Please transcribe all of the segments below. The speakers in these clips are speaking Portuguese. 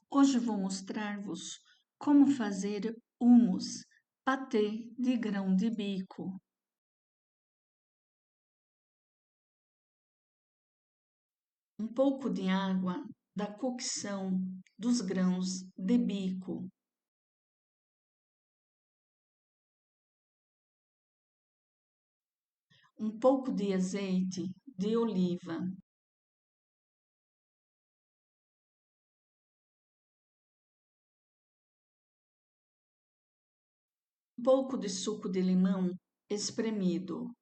Hoje vou mostrar-vos como fazer hummus, patê de grão de bico. Um pouco de água da cocção dos grãos de bico. Um pouco de azeite de oliva. Um pouco de suco de limão espremido.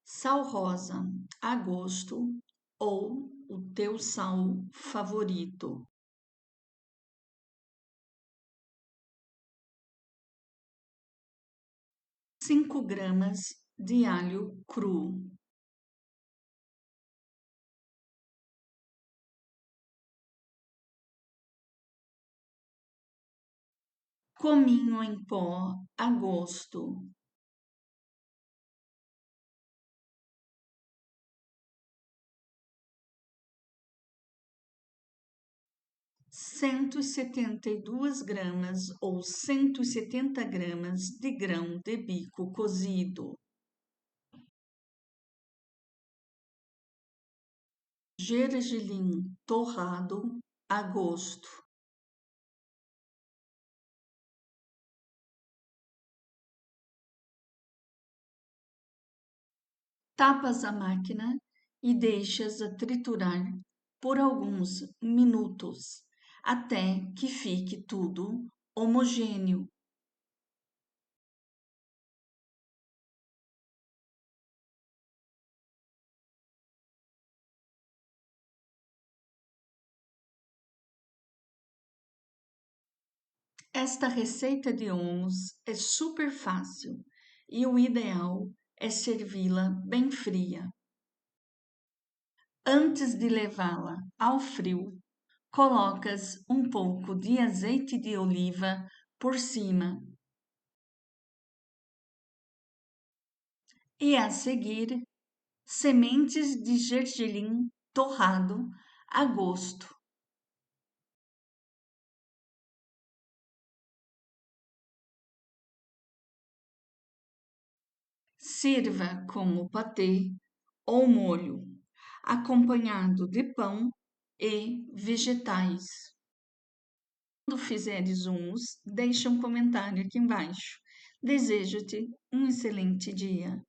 Sal rosa a gosto ou o teu sal favorito. 5 gramas de alho cru. Cominho em pó a gosto. Cento e 172 gramas ou 170 gramas de grão de bico cozido. Gergelim torrado a gosto. Tapas a máquina e deixas a triturar por alguns minutos, até que fique tudo homogêneo. Esta receita de hummus é super fácil e o ideal é servi-la bem fria. Antes de levá-la ao frio, colocas um pouco de azeite de oliva por cima e a seguir sementes de gergelim torrado a gosto. Sirva como patê ou molho, acompanhado de pão e vegetais. Quando fizeres hummus, deixa um comentário aqui embaixo. Desejo-te um excelente dia.